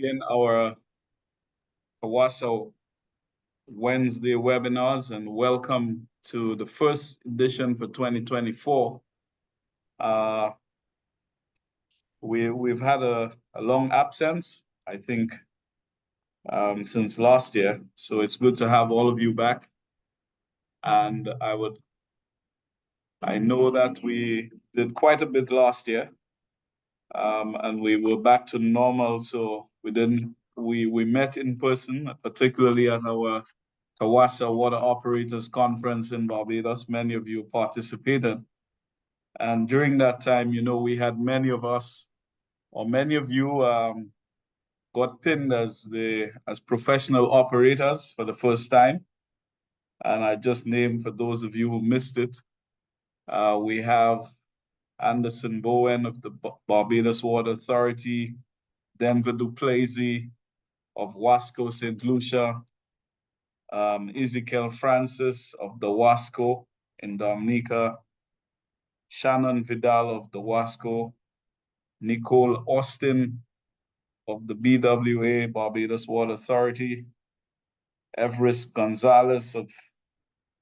begin our CAWASA Wednesday webinars and welcome to the first edition for 2024. We've had a long absence, I think, since last year. So it's good to have all of you back. And I know that we did quite a bit last year, and we were back to normal. So we met in person, particularly at our CAWASA Water Operators Conference in Barbados. Many of you participated. And during that time, we had many of us, or many of you got pinned as professional operators for the first time. And I just named, for those of you who missed it, we have Anderson Bowen of the Barbados Water Authority, Denver Duplessis of Wasco St. Lucia, Ezekiel Francis of the Wasco in Dominica, Shannon Vidal of the Wasco, Nicole Austin of the BWA, Barbados Water Authority, Everest Gonzalez of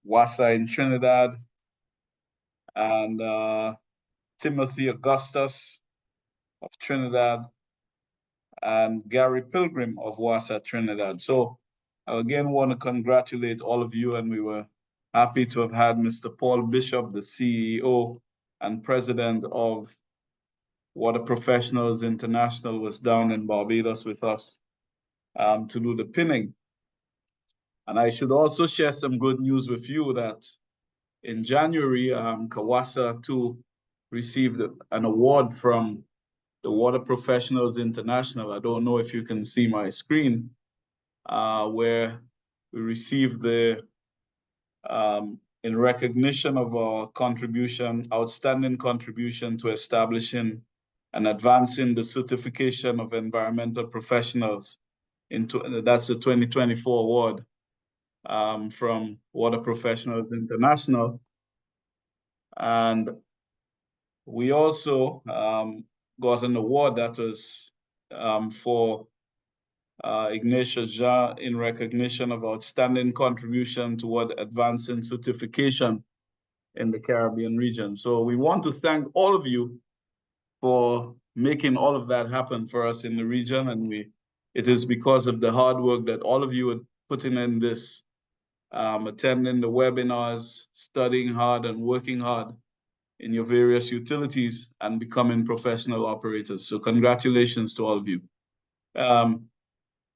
WASA in Trinidad, and Timothy Augustus of Trinidad, and Gary Pilgrim of WASA Trinidad. So I again want to congratulate all of you, and we were happy to have had Mr. Paul Bishop, the CEO and president of Water Professionals International, was down in Barbados with us to do the pinning. And I should also share some good news with you that in January, CAWASA too received an award from the Water Professionals International. I don't know if you can see my screen, where we received in recognition of our outstanding contribution to establishing and advancing the certification of environmental professionals. That's the 2024 award from Water Professionals International. And we also got an award that was for Ignatius Jean in recognition of outstanding contribution toward advancing certification in the Caribbean region. So we want to thank all of you for making all of that happen for us in the region. And it is because of the hard work that all of you are putting in this, attending the webinars, studying hard and working hard in your various utilities and becoming professional operators. So congratulations to all of you.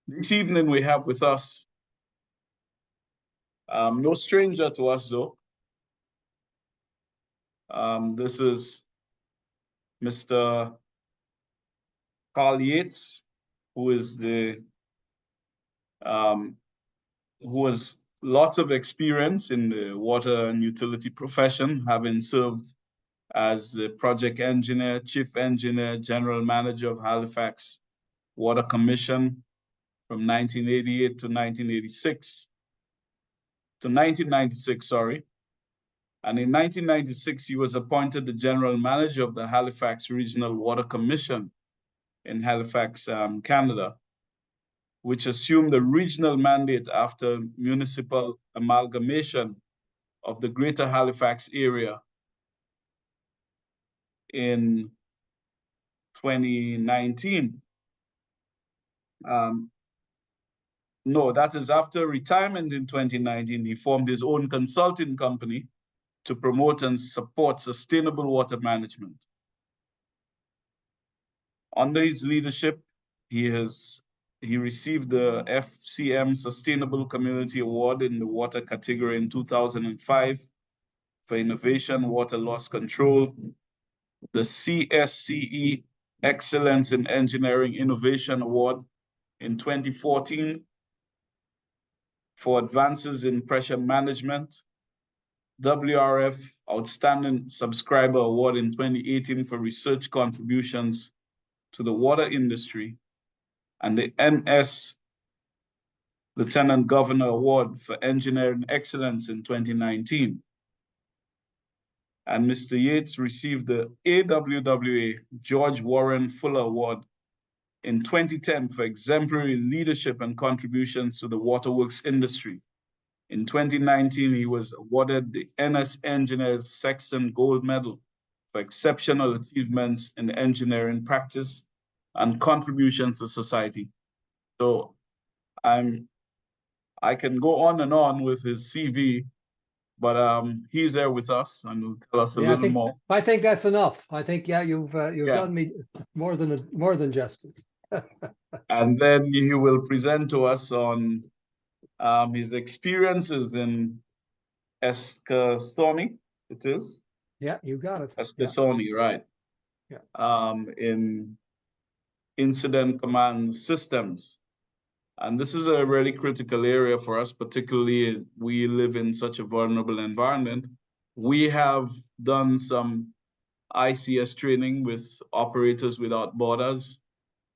This evening we have with us, no stranger to us though. This is Mr. Carl Yates, who has lots of experience in the water and utility profession, having served as the project engineer, chief engineer, general manager of Halifax Water Commission from 1988 to 1996, sorry. And in 1996, he was appointed the general manager of the Halifax Regional Water Commission in Halifax, Canada, which assumed a regional mandate after municipal amalgamation of the Greater Halifax area in 2019. No, that is after retirement in 2019, he formed his own consulting company to promote and support sustainable water management. Under his leadership, he received the FCM Sustainable Community Award in the water category in 2005 for innovation, water loss control, the CSCE Excellence in Engineering Innovation Award in 2014 for advances in pressure management, WRF Outstanding Subscriber Award in 2018 for research contributions to the water industry, and the NS Lieutenant Governor Award for Engineering Excellence in 2019. And Mr. Yates received the AWWA George Warren Fuller Award in 2010 for exemplary leadership and contributions to the waterworks industry. In 2019, he was awarded the NS Engineers Sexton Gold Medal for exceptional achievements in engineering practice and contributions to society. So I can go on and on with his CV, but he's there with us and will tell us a little more. I think that's enough. I think you've done me more than justice. And then he will present to us on his experiences in Eskasoni. It is. Yeah, you got it. Eskasoni, right? Yeah. In incident command systems. And this is a really critical area for us, particularly we live in such a vulnerable environment. We have done some ICS training with Operators Without Borders,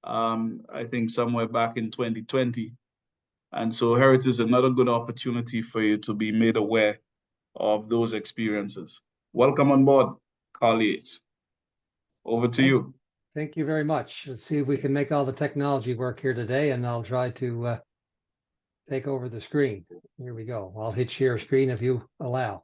I think somewhere back in 2020. And so here it is another good opportunity for you to be made aware of those experiences. Welcome on board, Carl Yates. Over to you. Thank you very much. Let's see if we can make all the technology work here today, and I'll try to take over the screen. Here we go. I'll hit share screen if you allow.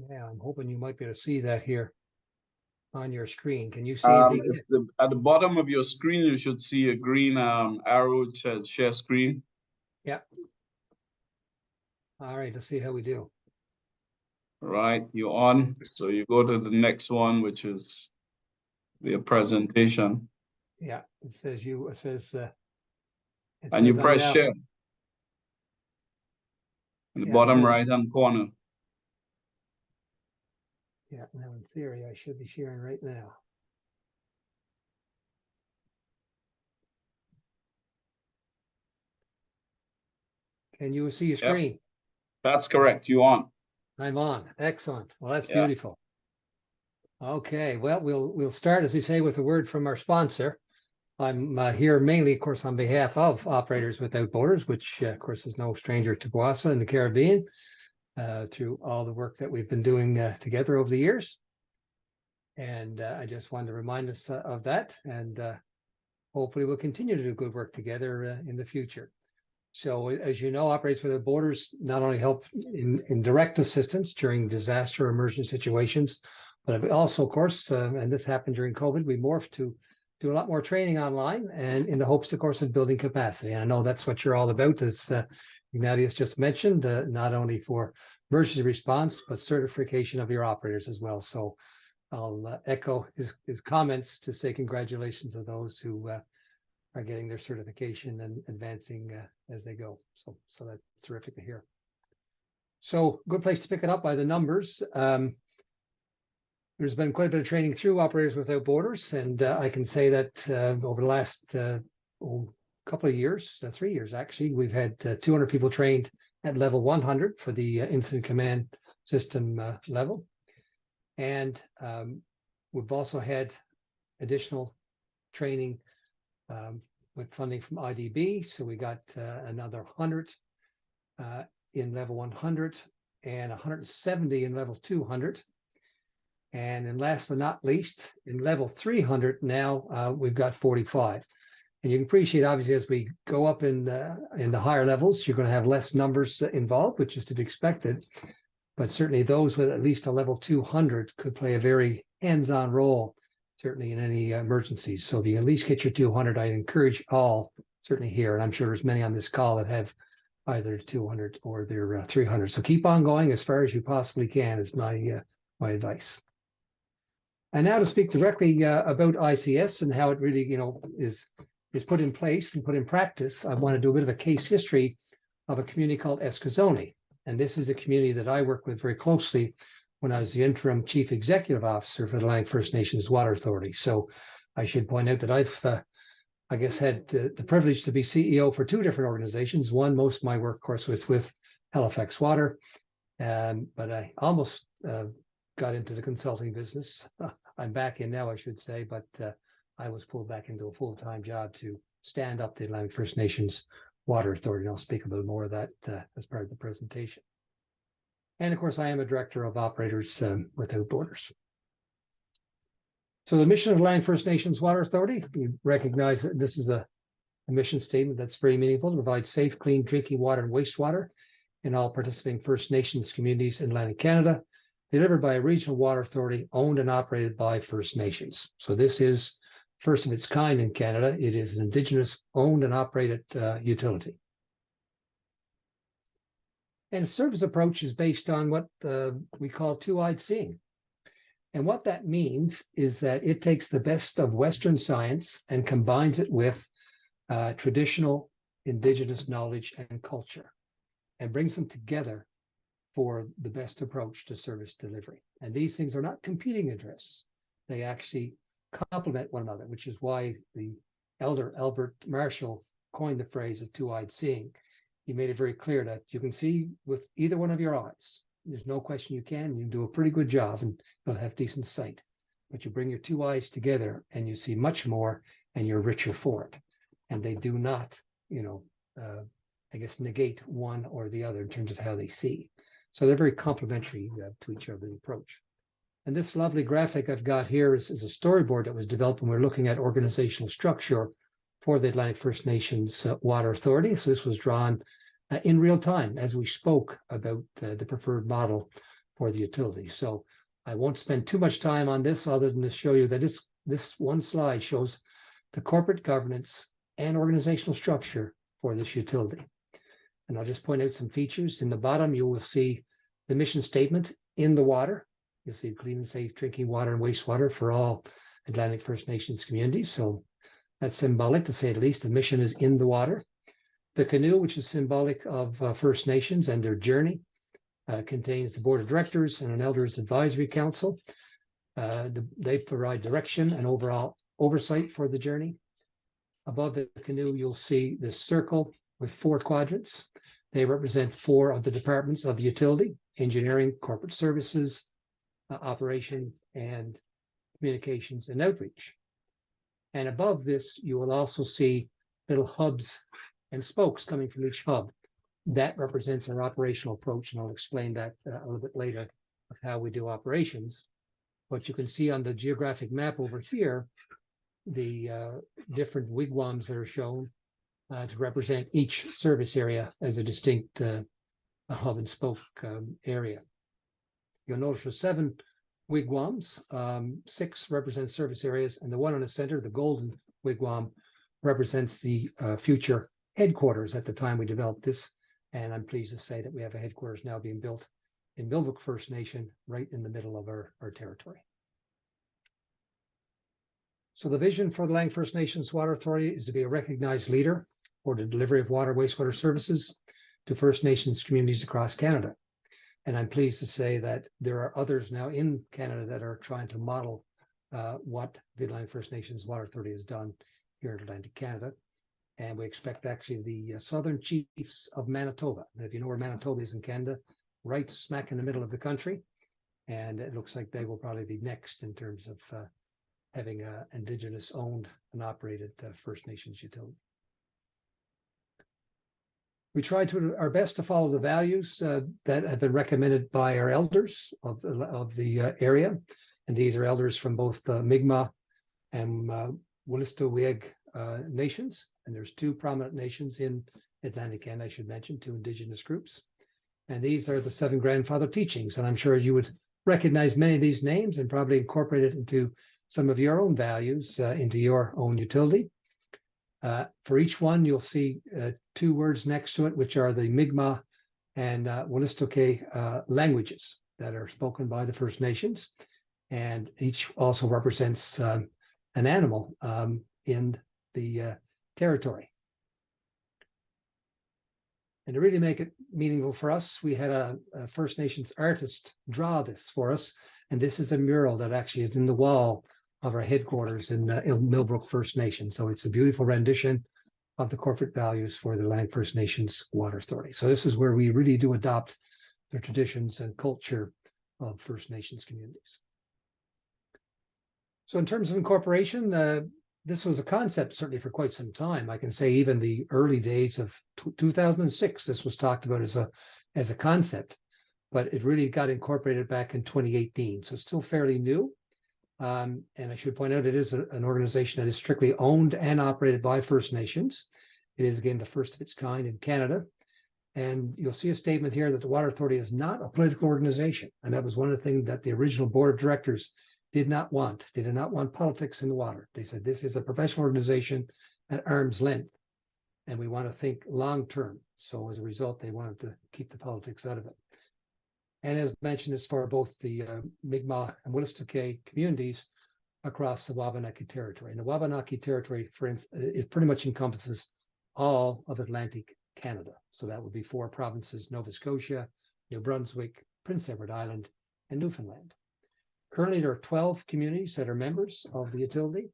Yeah, I'm hoping you might be able to see that here on your screen. Can you see anything? At the bottom of your screen, you should see a green arrow which says share screen. Yeah. All right, let's see how we do. Right, you're on. So you go to the next one, which is the presentation. Yeah, it says and you press share in the bottom right-hand corner. Yeah, now in theory, I should be sharing right now. Can you see your screen? Yep. That's correct. You on? I'm on. Excellent. Well, that's beautiful. Okay. Well, we'll start, as you say, with a word from our sponsor. I'm here mainly, of course, on behalf of Operators Without Borders, which, of course, is no stranger to CAWASA in the Caribbean, through all the work that we've been doing together over the years. And I just wanted to remind us of that, and hopefully we'll continue to do good work together in the future. So, as you know, Operators Without Borders not only help in direct assistance during disaster or emergency situations, but also, of course, and this happened during COVID, we morphed to do a lot more training online, and in the hopes, of course, of building capacity. And I know that's what you're all about, as Ignatius just mentioned, not only for emergency response, but certification of your operators as well. So I'll echo his comments to say congratulations to those who are getting their certification and advancing as they go. So that's terrific to hear. So good place to pick it up by the numbers. There's been quite a bit of training through Operators Without Borders, and I can say that over the last couple of years, 3 years actually, we've had 200 people trained at level 100 for the incident command system level. And we've also had additional training with funding from IDB. So we got another 100 in level 100 and 170 in level 200. And then last but not least, in level 300 now, we've got 45. And you can appreciate, obviously, as we go up in the higher levels, you're going to have less numbers involved, which is to be expected. But certainly those with at least a level 200 could play a very hands-on role, certainly in any emergencies. So if you at least get your 200, I encourage all, certainly here, and I'm sure there's many on this call that have either 200 or their 300. So keep on going as far as you possibly can is my advice. And now to speak directly about ICS and how it really, is put in place and put in practice, I want to do a bit of a case history of a community called Eskasoni. And this is a community that I worked with very closely when I was the interim chief executive officer for the Atlantic First Nations Water Authority. So I should point out that I've, I guess, had the privilege to be CEO for two different organizations. One, most of my work, of course, was with Halifax Water, but I almost got into the consulting business. I'm back in now, I should say, but I was pulled back into a full-time job to stand up the Atlantic First Nations Water Authority. And I'll speak a bit more of that as part of the presentation. And of course, I am a director of Operators Without Borders. So the mission of Atlantic First Nations Water Authority, you recognize that this is a mission statement that's very meaningful: to provide safe, clean drinking water and wastewater in all participating First Nations communities in Atlantic Canada, delivered by a regional water authority owned and operated by First Nations. So this is first of its kind in Canada. It is an Indigenous owned and operated utility. And its service approach is based on what we call two-eyed seeing. And what that means is that it takes the best of Western science and combines it with traditional Indigenous knowledge and culture, and brings them together for the best approach to service delivery. And these things are not competing interests. They actually complement one another, which is why the elder Albert Marshall coined the phrase of two-eyed seeing. He made it very clear that you can see with either one of your eyes. There's no question you can do a pretty good job and you'll have decent sight. But you bring your two eyes together and you see much more and you're richer for it. And they do not, I guess, negate one or the other in terms of how they see. So they're very complementary to each other, the approach. And this lovely graphic I've got here is a storyboard that was developed when we were looking at organizational structure for the Atlantic First Nations Water Authority. So this was drawn in real time as we spoke about the preferred model for the utility. So I won't spend too much time on this other than to show you that this one slide shows the corporate governance and organizational structure for this utility. And I'll just point out some features. In the bottom, you will see the mission statement in the water. You'll see clean and safe drinking water and wastewater for all Atlantic First Nations communities. So that's symbolic, to say the least. The mission is in the water. The canoe, which is symbolic of First Nations and their journey, contains the board of directors and an elders advisory council. They provide direction and overall oversight for the journey. Above the canoe, you'll see this circle with 4 quadrants. They represent 4 of the departments of the utility: engineering, corporate services, operations, and communications and outreach. And above this, you will also see little hubs and spokes coming from each hub. That represents our operational approach, and I'll explain that a little bit later of how we do operations. But you can see on the geographic map over here, the different wigwams that are shown to represent each service area as a distinct hub and spoke area. You'll notice there's 7 wigwams, 6 represent service areas, and the one in the center, the golden wigwam, represents the future headquarters at the time we developed this. And I'm pleased to say that we have a headquarters now being built in Millbrook First Nation, right in the middle of our territory. So the vision for the Atlantic First Nations Water Authority is to be a recognized leader for the delivery of water wastewater services to First Nations communities across Canada. And I'm pleased to say that there are others now in Canada that are trying to model what the Atlantic First Nations Water Authority has done here in Atlantic Canada. And we expect actually the Southern Chiefs of Manitoba. If you know where Manitoba is in Canada, right smack in the middle of the country. And it looks like they will probably be next in terms of having an Indigenous owned and operated First Nations utility. We try to our best to follow the values that have been recommended by our elders of the area. And these are elders from both the Mi'kmaq and Wolastoqiyik nations. And there's 2 prominent nations in Atlantic Canada, I should mention, 2 Indigenous groups. And these are the 7 grandfather teachings. And I'm sure you would recognize many of these names and probably incorporate it into some of your own values into your own utility. For each one, you'll see 2 words next to it, which are the Mi'kmaq and Wolastoqiyik languages that are spoken by the First Nations. And each also represents an animal in the territory. And to really make it meaningful for us, we had a First Nations artist draw this for us. And this is a mural that actually is in the wall of our headquarters in Millbrook First Nation. So it's a beautiful rendition of the corporate values for the Land First Nations Water Authority. So this is where we really do adopt the traditions and culture of First Nations communities. So in terms of incorporation, this was a concept certainly for quite some time. I can say even the early days of 2006, this was talked about as a concept, but it really got incorporated back in 2018. So it's still fairly new. And I should point out it is an organization that is strictly owned and operated by First Nations. It is, again, the first of its kind in Canada. And you'll see a statement here that the Water Authority is not a political organization. And that was one of the things that the original board of directors did not want. They did not want politics in the water. They said this is a professional organization at arm's length, and we want to think long term. So as a result, they wanted to keep the politics out of it. And as mentioned, it's for both the Mi'kmaq and Wolastoqey communities across the Wabanaki territory. And the Wabanaki territory, for instance, it pretty much encompasses all of Atlantic Canada. So that would be 4 provinces: Nova Scotia, New Brunswick, Prince Edward Island, and Newfoundland. Currently, there are 12 communities that are members of the utility,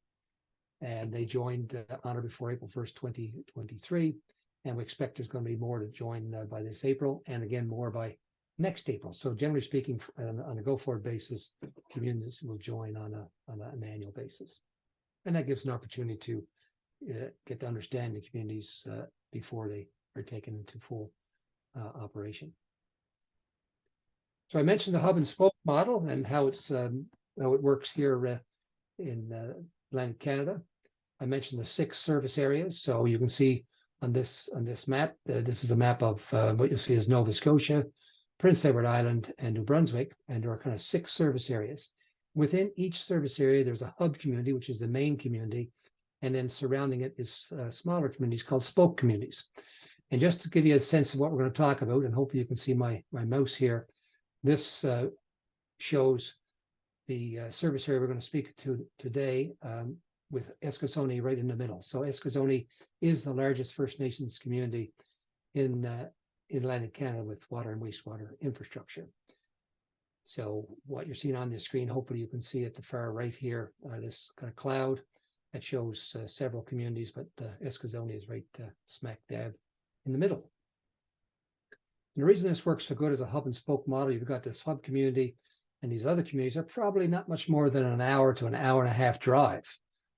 and they joined on or before April 1st, 2023. And we expect there's going to be more to join by this April, and again, more by next April. So generally speaking, on a go-forward basis, communities will join on an annual basis. And that gives an opportunity to get to understand the communities before they are taken into full operation. So I mentioned the hub and spoke model and how it works here in Atlantic Canada. I mentioned the 6 service areas. So you can see on this map, this is a map of what you'll see is Nova Scotia, Prince Edward Island, and New Brunswick, and there are kind of 6 service areas. Within each service area, there's a hub community, which is the main community, and then surrounding it is smaller communities called spoke communities. And just to give you a sense of what we're going to talk about, and hopefully you can see my mouse here, this shows the service area we're going to speak to today with Eskasoni right in the middle. So Eskasoni is the largest First Nations community in Atlantic Canada with water and wastewater infrastructure. So what you're seeing on this screen, hopefully you can see at the far right here, this kind of cloud that shows several communities, but Eskasoni is right smack dab in the middle. And the reason this works so good as a hub and spoke model, you've got this hub community, and these other communities are probably not much more than an hour to an hour and a half drive.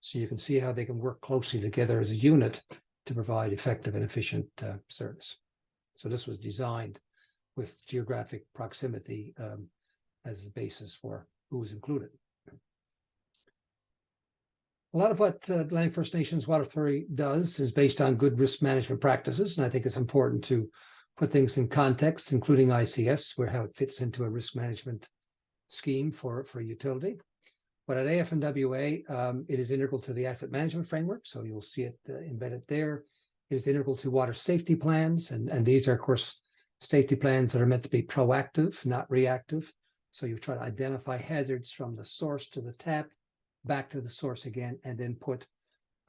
So you can see how they can work closely together as a unit to provide effective and efficient service. So this was designed with geographic proximity as the basis for who was included. A lot of what Atlantic First Nations Water Authority does is based on good risk management practices, and I think it's important to put things in context, including ICS, where how it fits into a risk management scheme for a utility. But at AF&WA, it is integral to the asset management framework, so you'll see it embedded there. It is integral to water safety plans, and these are, of course, safety plans that are meant to be proactive, not reactive. So you try to identify hazards from the source to the tap, back to the source again, and then put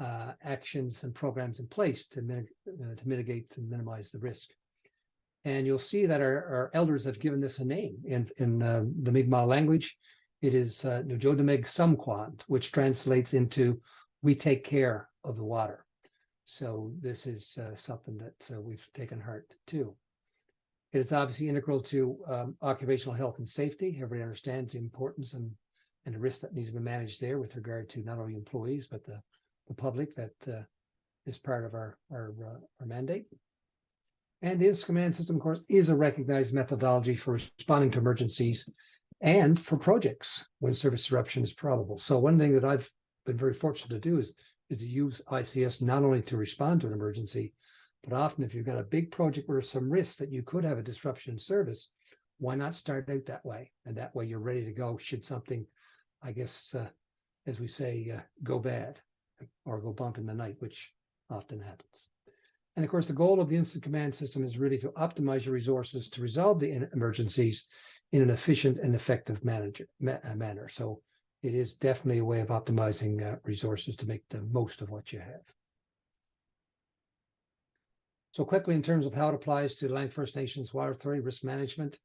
actions and programs in place to mitigate and minimize the risk. And you'll see that our elders have given this a name in the Mi'kmaq language. It is Nujodameg Sumquan, which translates into "we take care of the water." So this is something that we've taken heart to. It is obviously integral to occupational health and safety. Everybody understands the importance and the risk that needs to be managed there with regard to not only employees, but the public that is part of our mandate. And the incident command system, of course, is a recognized methodology for responding to emergencies and for projects when service disruption is probable. So one thing that I've been very fortunate to do is to use ICS not only to respond to an emergency, but often if you've got a big project where there's some risk that you could have a disruption in service, why not start out that way? And that way you're ready to go should something, I guess, as we say, go bad or go bump in the night, which often happens. And of course, the goal of the incident command system is really to optimize your resources to resolve the emergencies in an efficient and effective manner. So it is definitely a way of optimizing resources to make the most of what you have. So quickly, in terms of how it applies to the Atlantic First Nations Water Authority risk management,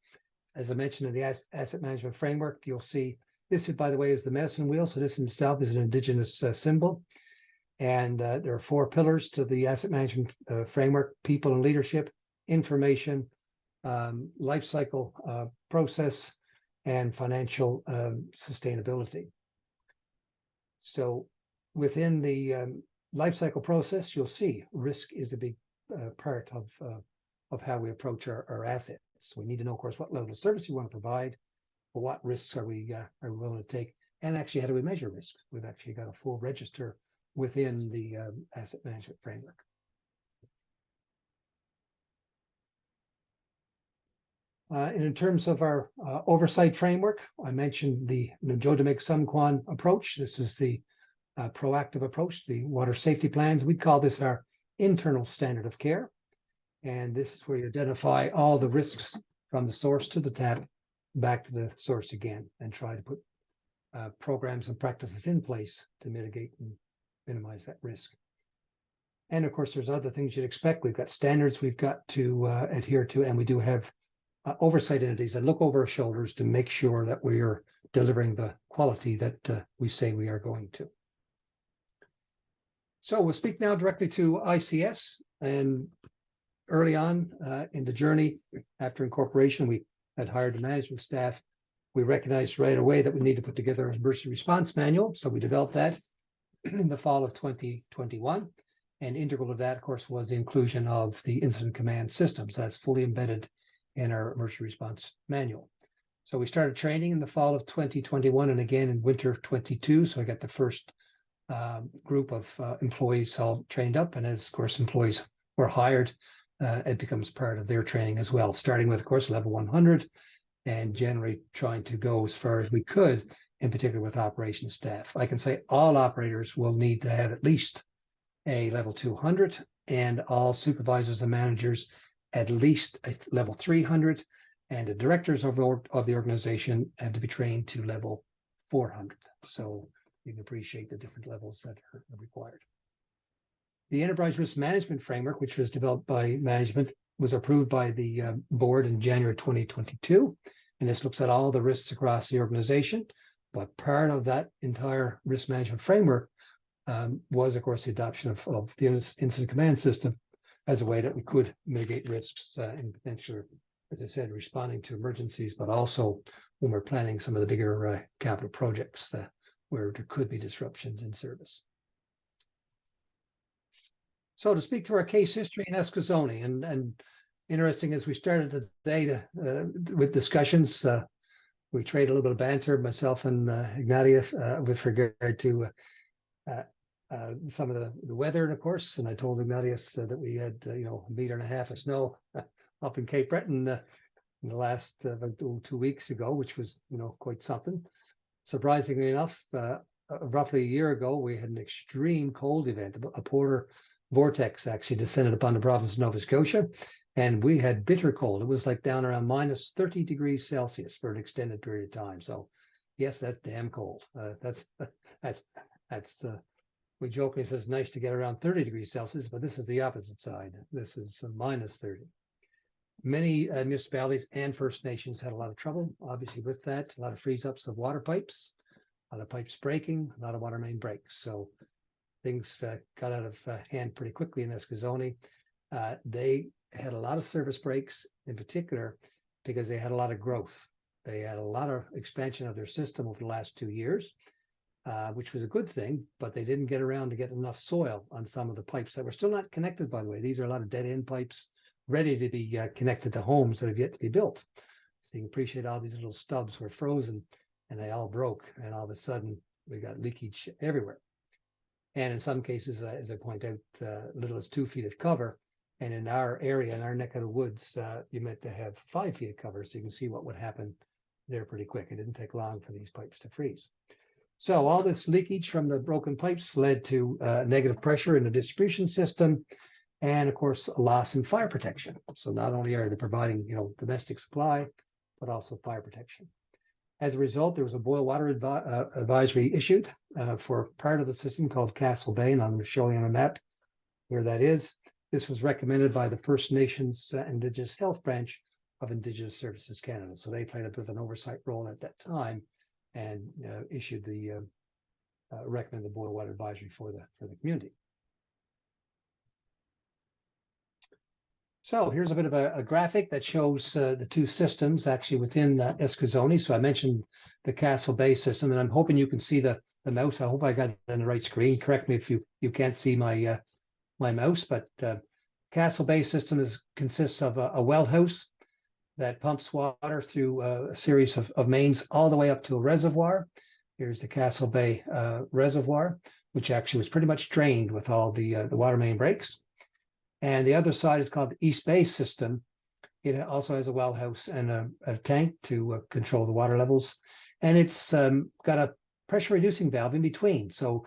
as I mentioned in the asset management framework, you'll see This, by the way, is the medicine wheel. So this itself is an indigenous symbol. And there are 4 pillars to the asset management framework: people and leadership, information, life cycle process, and financial sustainability. So within the life cycle process, you'll see risk is a big part of how we approach our assets. So we need to know, of course, what level of service you want to provide, but what risks are we willing to take, and actually how do we measure risk? We've actually got a full register within the asset management framework. In terms of our oversight framework, I mentioned the No.1 Sum approach. This is the proactive approach, the water safety plans. We call this our internal standard of care. And this is where you identify all the risks from the source to the tap, back to the source again, and try to put programs and practices in place to mitigate and minimize that risk. And of course, there's other things you'd expect. We've got standards we've got to adhere to, and we do have oversight entities that look over our shoulders to make sure that we are delivering the quality that we say we are going to. So we'll speak now directly to ICS. And early on in the journey, after incorporation, we had hired the management staff. We recognized right away that we need to put together an emergency response manual. So we developed that in the fall of 2021. And integral to that, of course, was the inclusion of the incident command systems. That's fully embedded in our emergency response manual. So we started training in the fall of 2021 and again in winter of 22. So I got the first group of employees all trained up. And as, of course, employees were hired, it becomes part of their training as well, starting with, of course, level 100 and generally trying to go as far as we could, in particular with operations staff. I can say all operators will need to have at least a level 200 and all supervisors and managers at least a level 300, and the directors of the organization had to be trained to level 400. So you can appreciate the different levels that are required. The Enterprise Risk Management Framework, which was developed by management, was approved by the board in January 2022. And this looks at all the risks across the organization. But part of that entire risk management framework was, of course, the adoption of the incident command system as a way that we could mitigate risks in potential, as I said, responding to emergencies, but also when we're planning some of the bigger capital projects where there could be disruptions in service. So to speak to our case history in Eskasoni, and interesting as we started today with discussions, we traded a little bit of banter, myself and Ignatius, with regard to some of the weather, and of course, and I told Ignatius that we had a 1.5 meters of snow up in Cape Breton in the last about 2 weeks ago, which was quite something. Surprisingly enough, roughly a year ago, we had an extreme cold event. A polar vortex actually descended upon the province of Nova Scotia, and we had bitter cold. It was like down around minus 30 degrees Celsius for an extended period of time. So yes, that's damn cold. We jokingly say it's nice to get around 30 degrees Celsius, but this is the opposite side. This is minus 30. Many municipalities and First Nations had a lot of trouble, obviously, with that. A lot of freeze-ups of water pipes, a lot of pipes breaking, a lot of water main breaks. So things got out of hand pretty quickly in Eskasoni. They had a lot of service breaks, in particular, because they had a lot of growth. They had a lot of expansion of their system over the last 2 years, which was a good thing, but they didn't get around to get enough soil on some of the pipes that were still not connected, by the way. These are a lot of dead-end pipes ready to be connected to homes that have yet to be built. So you can appreciate all these little stubs were frozen and they all broke, and all of a sudden we got leakage everywhere. And in some cases, as I point out, little as 2 feet of cover. And in our area, in our neck of the woods, you meant to have 5 feet of cover, so you can see what would happen there pretty quick. It didn't take long for these pipes to freeze. So all this leakage from the broken pipes led to negative pressure in the distribution system, and of course, a loss in fire protection. So not only are they providing, domestic supply, but also fire protection. As a result, there was a boil water advisory issued for part of the system called Castle Bay, and I'm going to show you on a map where that is. This was recommended by the First Nations Indigenous Health Branch of Indigenous Services Canada. So they played a bit of an oversight role at that time and issued the recommended boil water advisory for the community. So here's a bit of a graphic that shows the two systems actually within Eskasoni. So I mentioned the Castle Bay system, and I'm hoping you can see the mouse. I hope I got it on the right screen. Correct me if you can't see my my mouse, but Castle Bay system consists of a well house that pumps water through a series of mains all the way up to a reservoir. Here's the Castle Bay reservoir, which actually was pretty much drained with all the water main breaks. And the other side is called the East Bay system. It also has a well house and a tank to control the water levels. And it's got a pressure reducing valve in between. So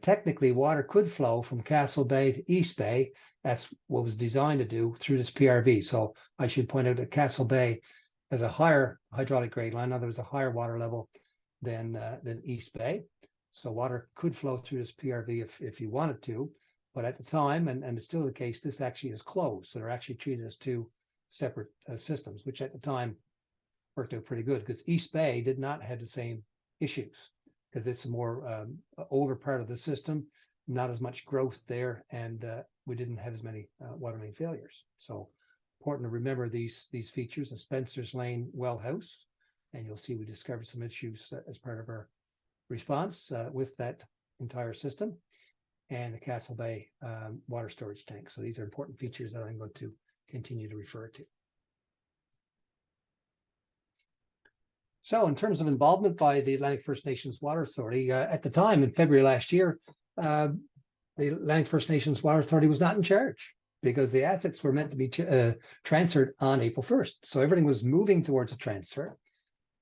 technically, water could flow from Castle Bay to East Bay. That's what was designed to do through this PRV. So I should point out that Castle Bay has a higher hydraulic grade line. In other words, a higher water level than East Bay. So water could flow through this PRV if you wanted to. But at the time, and it's still the case, this actually is closed. So they're actually treated as two separate systems, which at the time worked out pretty good because East Bay did not have the same issues because it's a more older part of the system, not as much growth there, and we didn't have as many water main failures. So important to remember these features, the Spencer's Lane well house, and you'll see we discovered some issues as part of our response with that entire system, and the Castle Bay water storage tank. So these are important features that I'm going to continue to refer to. So in terms of involvement by the Atlantic First Nations Water Authority, at the time in February last year, the Atlantic First Nations Water Authority was not in charge because the assets were meant to be transferred on April 1st. So everything was moving towards a transfer.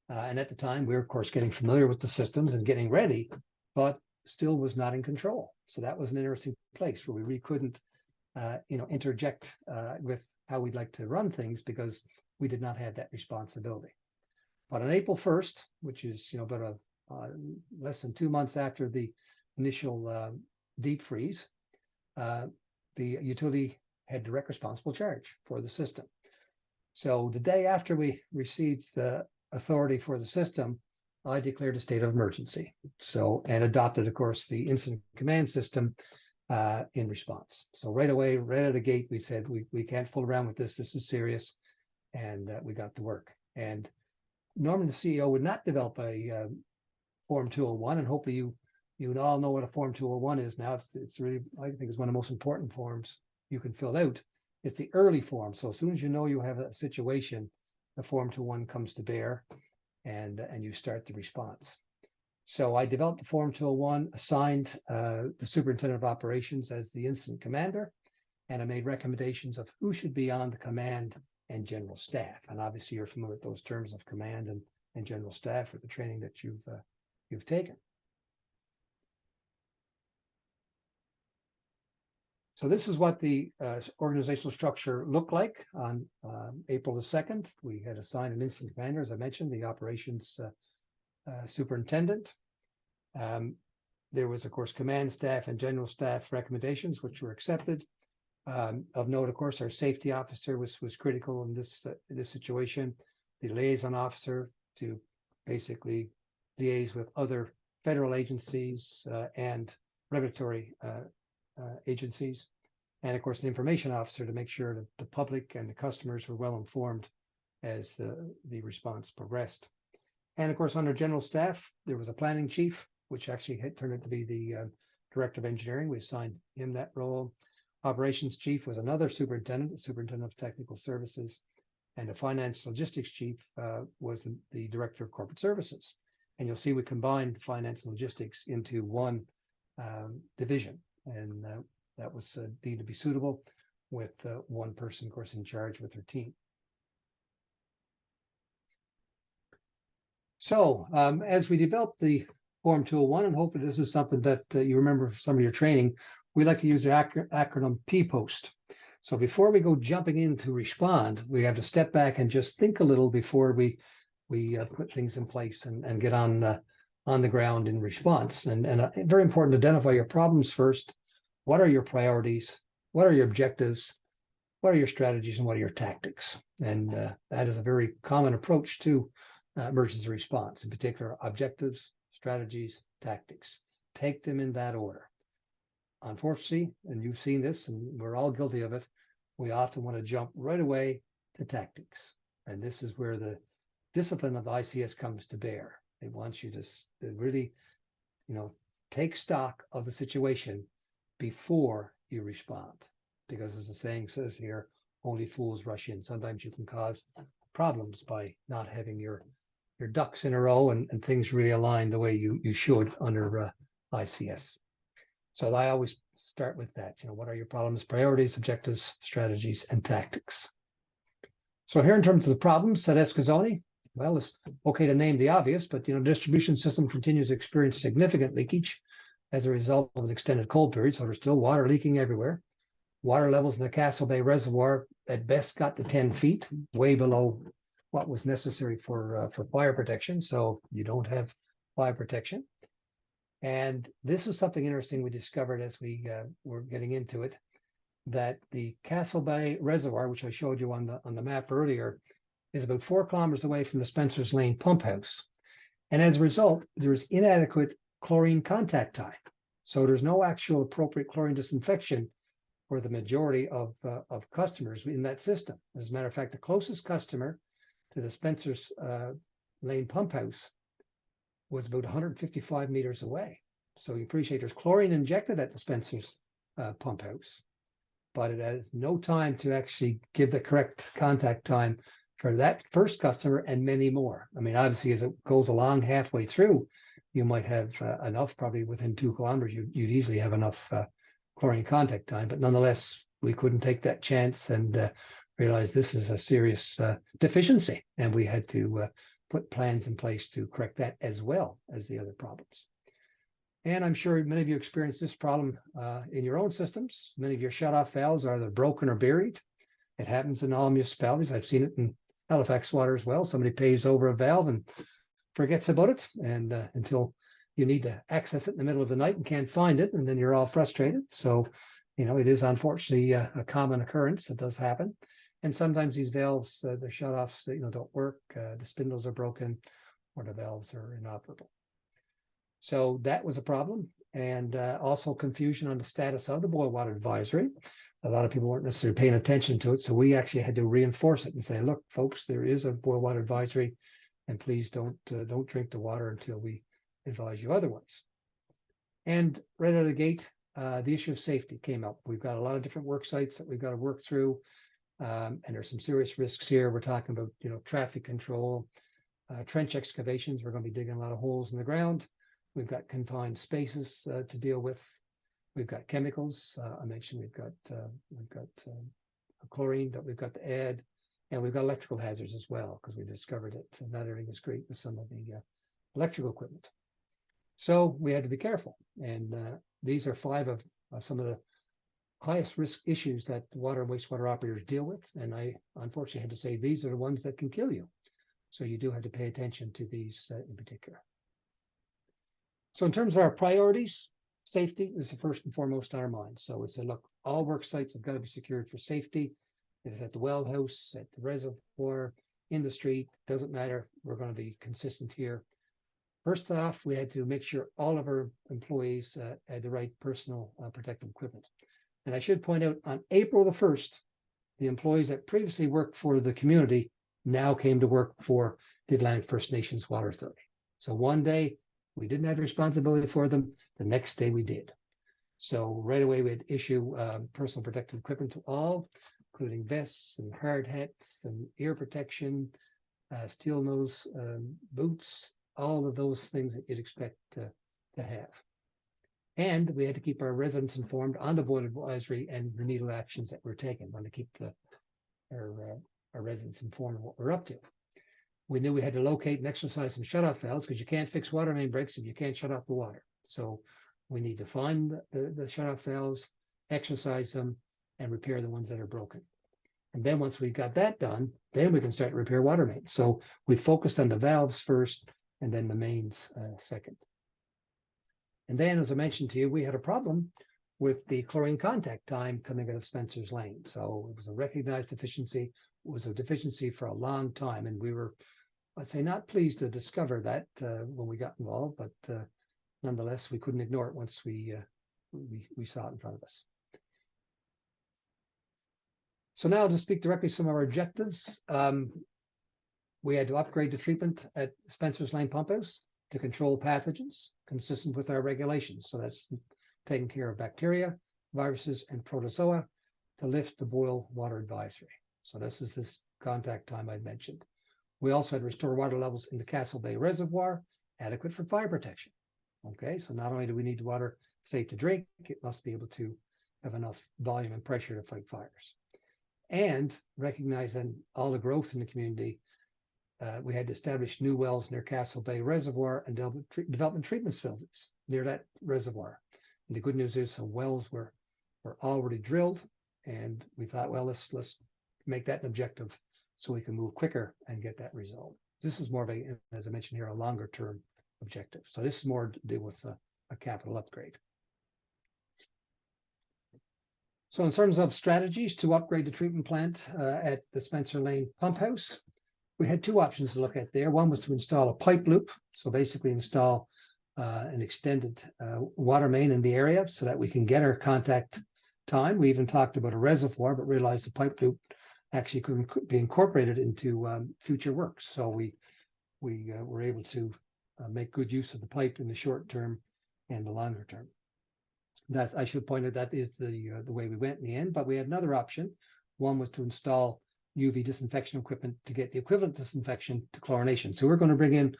And at the time, we were, of course, getting familiar with the systems and getting ready, but still was not in control. So that was an interesting place where we really couldn't, interject with how we'd like to run things because we did not have that responsibility. But on April 1st, which is about less than 2 months after the initial deep freeze, the utility had direct responsible charge for the system. So the day after we received the authority for the system, I declared a state of emergency. So, and adopted, of course, the incident command system in response. So right away, right out of the gate, we said, we can't fool around with this. This is serious. And we got to work. And normally the CEO would not develop a Form 201, and hopefully you all know what a Form 201 is now. It's really, I think, is one of the most important forms you can fill out. It's the early form. So as soon as you know you have a situation, the Form 201 comes to bear, and you start the response. So I developed the Form 201, assigned the superintendent of operations as the incident commander, and I made recommendations of who should be on the command and general staff. And obviously you're familiar with those terms of command and general staff with the training that you've taken. So this is what the organizational structure looked like on April the 2nd. We had assigned an incident commander, as I mentioned, the operations superintendent. There was, of course, command staff and general staff recommendations, which were accepted. Of note, of course, our safety officer was critical in this situation. The liaison officer to basically liaise with other federal agencies and regulatory agencies, and of course, the information officer to make sure that the public and the customers were well informed as the response progressed. And of course, under general staff, there was a planning chief, which actually had turned out to be the director of engineering. We assigned him that role. Operations chief was another superintendent, the superintendent of technical services, and the finance logistics chief was the director of corporate services. And you'll see we combined finance and logistics into one division, and that was deemed to be suitable with one person, of course, in charge with her team. So as we developed the Form 201, and hopefully this is something that you remember from some of your training, we like to use the acronym PPOST. So before we go jumping in to respond, we have to step back and just think a little before we put things in place and get on the ground in response. And very important to identify your problems first. What are your priorities? What are your objectives? What are your strategies and what are your tactics? And that is a very common approach to emergency response, in particular objectives, strategies, tactics. Take them in that order. Unfortunately, and you've seen this, and we're all guilty of it, we often want to jump right away to tactics. And this is where the discipline of the ICS comes to bear. It wants you to really, take stock of the situation before you respond. Because as the saying says here, only fools rush in. Sometimes you can cause problems by not having your ducks in a row and things really align the way you should under ICS. So I always start with that. What are your problems, priorities, objectives, strategies, and tactics? So here in terms of the problems at Eskasoni, well, it's okay to name the obvious, but distribution system continues to experience significant leakage as a result of an extended cold period. So there's still water leaking everywhere. Water levels in the Castle Bay Reservoir at best got to 10 feet, way below what was necessary for fire protection. So you don't have fire protection. And this was something interesting we discovered as we were getting into it, that the Castle Bay Reservoir, which I showed you on the map earlier, is about 4 kilometers away from the Spencer's Lane pump house. And as a result, there is inadequate chlorine contact time. So there's no actual appropriate chlorine disinfection for the majority of customers in that system. As a matter of fact, the closest customer to the Spencer's Lane pump house was about 155 meters away. So you appreciate there's chlorine injected at the Spencer's pump house, but it has no time to actually give the correct contact time for that first customer and many more. I mean, obviously, as it goes along halfway through, you might have enough, probably within 2 kilometers, you'd easily have enough chlorine contact time, but nonetheless, we couldn't take that chance and realize this is a serious deficiency, and we had to put plans in place to correct that as well as the other problems. And I'm sure many of you experienced this problem in your own systems. Many of your shutoff valves are either broken or buried. It happens in all municipalities. I've seen it in Halifax Water as well. Somebody paves over a valve and forgets about it, and until you need to access it in the middle of the night and can't find it, and then you're all frustrated. So, it is unfortunately a common occurrence. That does happen. And sometimes these valves, the shutoffs, don't work. The spindles are broken, or the valves are inoperable. So that was a problem, and also confusion on the status of the boil water advisory. A lot of people weren't necessarily paying attention to it, so we actually had to reinforce it and say, look, folks, there is a boil water advisory, and please don't drink the water until we advise you otherwise. And right out of the gate, the issue of safety came up. We've got a lot of different work sites that we've got to work through, and there's some serious risks here. We're talking about traffic control, trench excavations. We're going to be digging a lot of holes in the ground. We've got confined spaces to deal with. We've got chemicals. I mentioned we've got chlorine that we've got to add, and we've got electrical hazards as well, because we discovered that not everything is great with some of the electrical equipment. So we had to be careful, and these are 5 of some of the highest risk issues that water and wastewater operators deal with, and I unfortunately had to say these are the ones that can kill you. So you do have to pay attention to these in particular. So in terms of our priorities, safety is the first and foremost on our mind. So we said, look, all work sites have got to be secured for safety. It is at the well house, at the reservoir, in the street, doesn't matter. We're going to be consistent here. First off, we had to make sure all of our employees had the right personal protective equipment. And I should point out, on April the 1st, the employees that previously worked for the community now came to work for the Atlantic First Nations Water Authority. So one day we didn't have responsibility for them. The next day we did. So right away we had to issue personal protective equipment to all, including vests and hard hats and ear protection, steel nose boots, all of those things that you'd expect to have. And we had to keep our residents informed on the boil advisory and remedial actions that we're taking. We want to keep our residents informed of what we're up to. We knew we had to locate and exercise some shutoff valves, because you can't fix water main breaks if you can't shut off the water. So we need to find the shutoff valves, exercise them, and repair the ones that are broken. And then once we got that done, then we can start to repair water mains. So we focused on the valves first, and then the mains second. And then, as I mentioned to you, we had a problem with the chlorine contact time coming out of Spencer's Lane. So it was a recognized deficiency. It was a deficiency for a long time, and we were I'd say not pleased to discover that when we got involved, but nonetheless, we couldn't ignore it once we saw it in front of us. So now to speak directly to some of our objectives, we had to upgrade the treatment at Spencer's Lane Pump House to control pathogens consistent with our regulations. So that's taking care of bacteria, viruses, and protozoa to lift the boil water advisory. So this is this contact time I mentioned. We also had to restore water levels in the Castle Bay Reservoir, adequate for fire protection. Okay, so not only do we need water safe to drink, it must be able to have enough volume and pressure to fight fires. And recognizing all the growth in the community, we had to establish new wells near Castle Bay Reservoir and development treatment facilities near that reservoir. And the good news is some wells were already drilled, and we thought, well, let's make that an objective so we can move quicker and get that resolved. This is more of a, as I mentioned here, a longer term objective. So this is more to do with a capital upgrade. So in terms of strategies to upgrade the treatment plant at the Spencer Lane Pump House, we had two options to look at there. One was to install a pipe loop, so basically install an extended water main in the area so that we can get our contact time. We even talked about a reservoir, but realized the pipe loop actually couldn't be incorporated into future works. So we were able to make good use of the pipe in the short term and the longer term. That's, I should point out, that is the way we went in the end, but we had another option. One was to install UV disinfection equipment to get the equivalent disinfection to chlorination. So we're going to bring in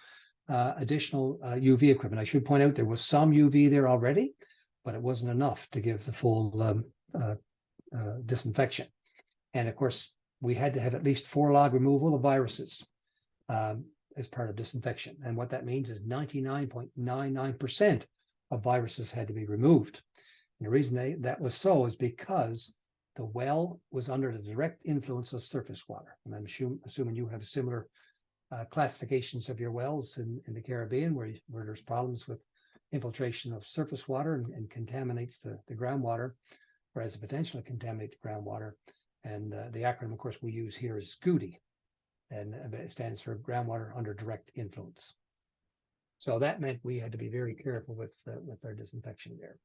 additional UV equipment. I should point out there was some UV there already, but it wasn't enough to give the full disinfection. And of course, we had to have at least 4 log removal of viruses as part of disinfection. And what that means is 99.99% of viruses had to be removed. And the reason that was so is because the well was under the direct influence of surface water. And I'm assuming you have similar classifications of your wells in the Caribbean where there's problems with infiltration of surface water and contaminates the groundwater, or has the potential to contaminate the groundwater. And the acronym, of course, we use here is GUDI, and it stands for groundwater under direct influence. So that meant we had to be very careful with our disinfection there.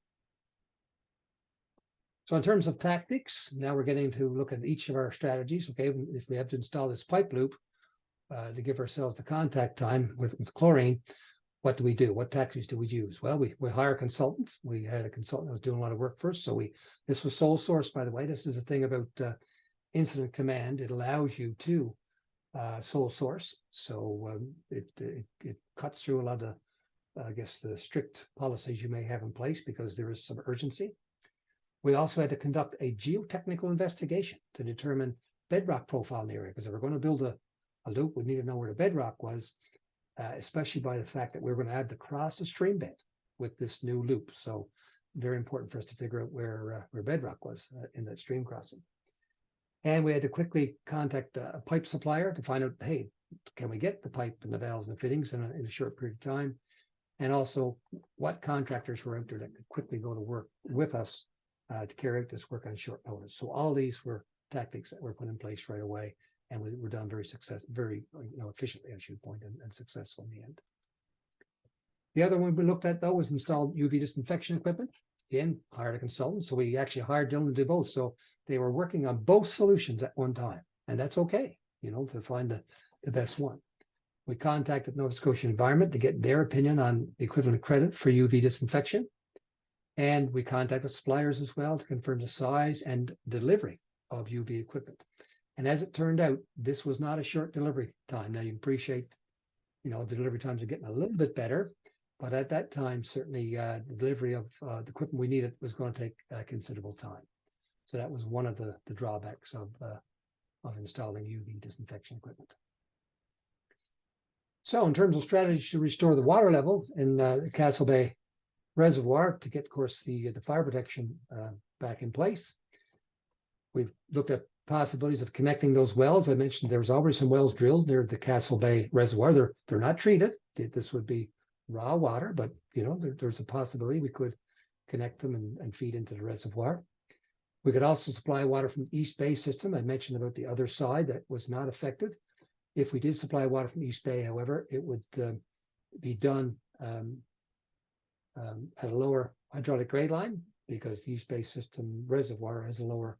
So in terms of tactics, now we're getting to look at each of our strategies. Okay, if we have to install this pipe loop to give ourselves the contact time with chlorine, what do we do? What tactics do we use? Well, we hire a consultant. We had a consultant that was doing a lot of work for us. So this was sole source, by the way. This is the thing about incident command. It allows you to sole source. So it cuts through a lot of, I guess, the strict policies you may have in place because there is some urgency. We also had to conduct a geotechnical investigation to determine bedrock profile in the area, because if we're going to build a loop, we need to know where the bedrock was, especially by the fact that we're going to have to cross a stream bed with this new loop. So very important for us to figure out where bedrock was in that stream crossing. And we had to quickly contact a pipe supplier to find out, hey, can we get the pipe and the valves and fittings in a short period of time? And also what contractors were out there that could quickly go to work with us to carry out this work on short notice. So all these were tactics that were put in place right away, and we were done very efficiently, I should point, and successful in the end. The other one we looked at, though, was installed UV disinfection equipment. Again, hired a consultant, so we actually hired Dylan to do both. So they were working on both solutions at one time, and that's okay, to find the best one. We contacted Nova Scotia Environment to get their opinion on the equivalent credit for UV disinfection. And we contacted suppliers as well to confirm the size and delivery of UV equipment. And as it turned out, this was not a short delivery time. Now you can appreciate, the delivery times are getting a little bit better, but at that time, certainly the delivery of the equipment we needed was going to take considerable time. So that was one of the drawbacks of installing UV disinfection equipment. So in terms of strategies to restore the water levels in the Castle Bay Reservoir to get, of course, the fire protection back in place, we've looked at possibilities of connecting those wells. I mentioned there's already some wells drilled near the Castle Bay Reservoir. They're not treated. This would be raw water, but there's a possibility we could connect them and feed into the reservoir. We could also supply water from the East Bay system. I mentioned about the other side that was not affected. If we did supply water from East Bay, however, it would be done at a lower hydraulic grade line, because the East Bay system reservoir has a lower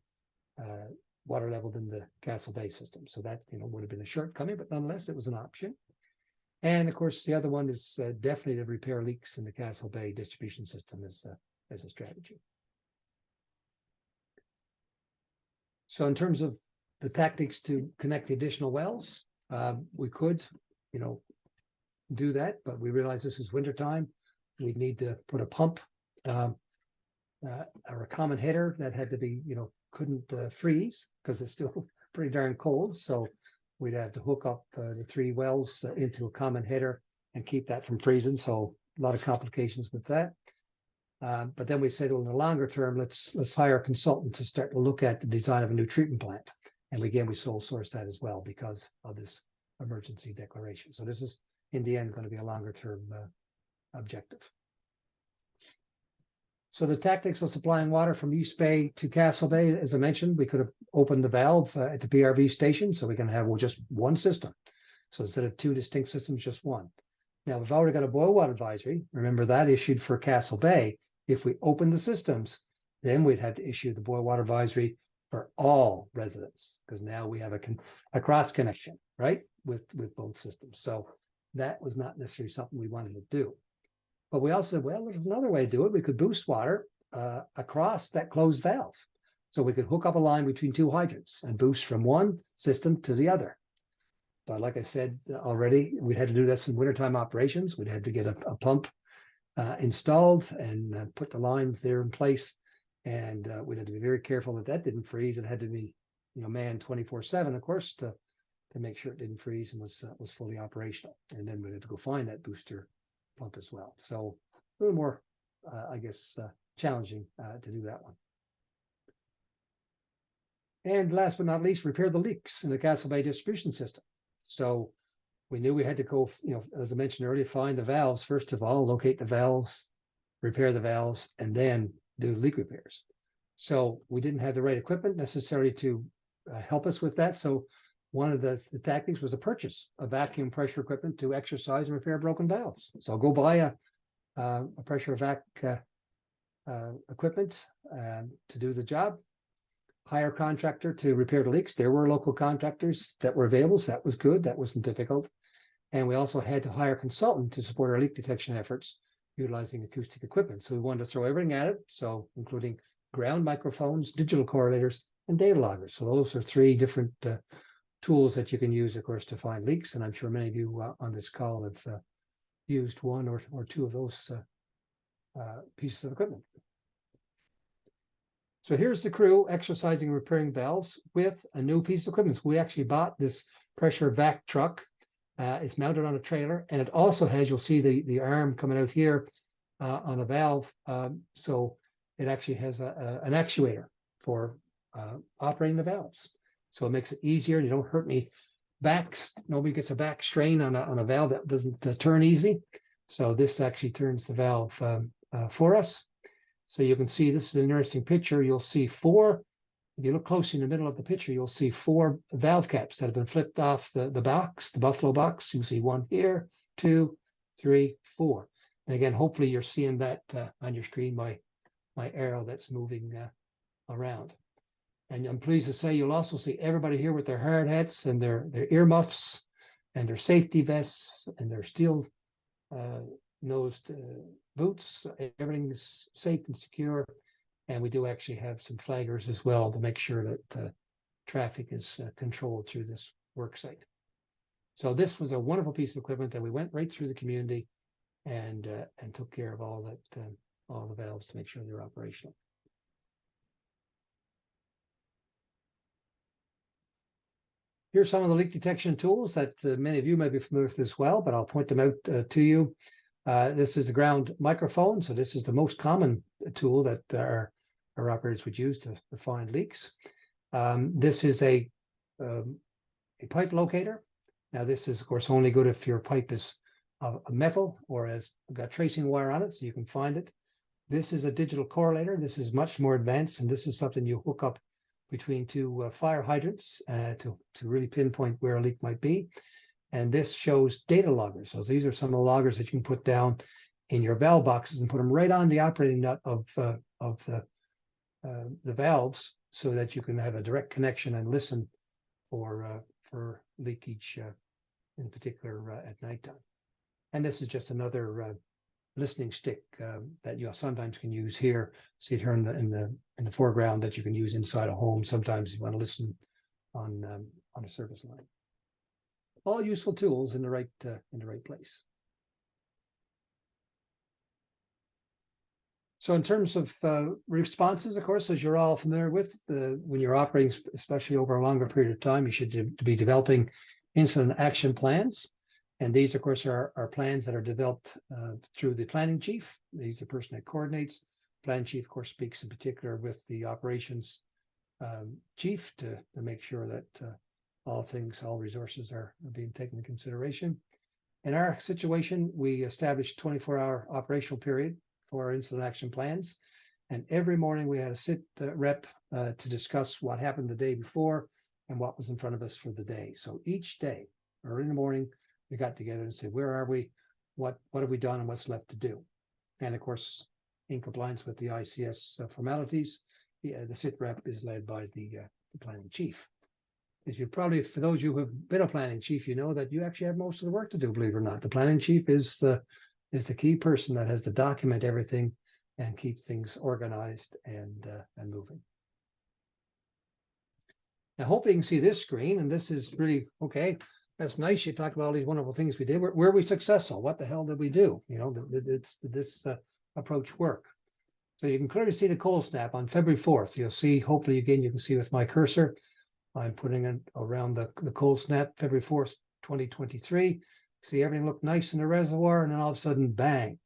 water level than the Castle Bay system. So that, would have been a shortcoming, but nonetheless, it was an option. And of course, the other one is definitely to repair leaks in the Castle Bay distribution system as a strategy. So in terms of the tactics to connect the additional wells, we could, do that, but we realize this is wintertime. We'd need to put a pump or a common header that had to be, couldn't freeze because it's still pretty darn cold. So we'd have to hook up the 3 wells into a common header and keep that from freezing. So a lot of complications with that. But then we said, well, in the longer term, let's hire a consultant to start to look at the design of a new treatment plant. And again, we sole source that as well because of this emergency declaration. So this is, in the end, going to be a longer term objective. So the tactics of supplying water from East Bay to Castle Bay, as I mentioned, we could have opened the valve at the PRV station so we can have just one system. So instead of 2 distinct systems, just one. Now we've already got a boil water advisory. Remember that issued for Castle Bay. If we open the systems, then we'd have to issue the boil water advisory for all residents, because now we have a cross connection, right, with both systems. So that was not necessarily something we wanted to do. But we also said, well, there's another way to do it. We could boost water across that closed valve. So we could hook up a line between 2 hydrants and boost from one system to the other. But like I said already, we had to do this in wintertime operations. We'd had to get a pump installed and put the lines there in place. And we had to be very careful that didn't freeze. It had to be, manned 24/7, of course, to make sure it didn't freeze and was fully operational. And then we had to go find that booster pump as well. So a little more, I guess, challenging to do that one. And last but not least, repair the leaks in the Castle Bay distribution system. So we knew we had to go, as I mentioned earlier, find the valves, first of all, locate the valves, repair the valves, and then do the leak repairs. So we didn't have the right equipment necessarily to help us with that. So one of the tactics was to purchase a vacuum pressure equipment to exercise and repair broken valves. So I'll go buy a pressure vac equipment to do the job. Hire a contractor to repair the leaks. There were local contractors that were available, so that was good. That wasn't difficult. And we also had to hire a consultant to support our leak detection efforts utilizing acoustic equipment. So we wanted to throw everything at it, so including ground microphones, digital correlators, and data loggers. So those are 3 different tools that you can use, of course, to find leaks. And I'm sure many of you on this call have used 1 or 2 of those pieces of equipment. So here's the crew exercising and repairing valves with a new piece of equipment. So we actually bought this pressure vac truck. It's mounted on a trailer, and it also has, you'll see the arm coming out here on a valve. So it actually has an actuator for operating the valves. So it makes it easier. You don't hurt any backs. Nobody gets a back strain on a valve that doesn't turn easy. So this actually turns the valve for us. So you can see this is an interesting picture. You'll see 4, if you look closely in the middle of the picture, you'll see 4 valve caps that have been flipped off the box, the Buffalo box. You'll see 1 here, 2, 3, 4. And again, hopefully you're seeing that on your screen by my arrow that's moving around. And I'm pleased to say you'll also see everybody here with their hard hats and their earmuffs and their safety vests and their steel nosed boots. Everything's safe and secure. And we do actually have some flaggers as well to make sure that traffic is controlled through this work site. So this was a wonderful piece of equipment that we went right through the community and took care of all the valves to make sure they're operational. Here's some of the leak detection tools that many of you may be familiar with as well, but I'll point them out to you. This is a ground microphone. So this is the most common tool that our operators would use to find leaks. This is a pipe locator. Now this is of course only good if your pipe is of metal or has got tracing wire on it, so you can find it. This is a digital correlator. This is much more advanced, and this is something you hook up between two fire hydrants to really pinpoint where a leak might be. And this shows data loggers. So these are some of the loggers that you can put down in your valve boxes and put them right on the operating nut of the valves, so that you can have a direct connection and listen for leakage, in particular at nighttime. And this is just another listening stick that you sometimes can use here. See it here in the foreground, that you can use inside a home. Sometimes you want to listen on a service line. All useful tools in the right place. So in terms of responses, of course, as you're all familiar with, when you're operating, especially over a longer period of time, you should be developing incident action plans. And these, of course, are plans that are developed through the planning chief. He's the person that coordinates. Planning chief, of course, speaks in particular with the operations chief to make sure that all resources are being taken into consideration. In our situation, we established 24-hour operational period for our incident action plans. And every morning we had a sit rep to discuss what happened the day before and what was in front of us for the day. So each day, early in the morning, we got together and said, where are we? What have we done and what's left to do? And of course, in compliance with the ICS formalities, the sit rep is led by the planning chief. As you probably, for those of you who have been a planning chief, you know that you actually have most of the work to do, believe it or not. The planning chief is the key person that has to document everything and keep things organized and moving. Now, hopefully you can see this screen, and this is really, okay, that's nice. You talked about all these wonderful things we did. Were we successful? What the hell did we do? You know, this approach work. So you can clearly see the cold snap on February 4th. You'll see, hopefully, again, you can see with my cursor, I'm putting it around the cold snap, February 4th, 2023. See, everything looked nice in the reservoir, and then all of a sudden, bang,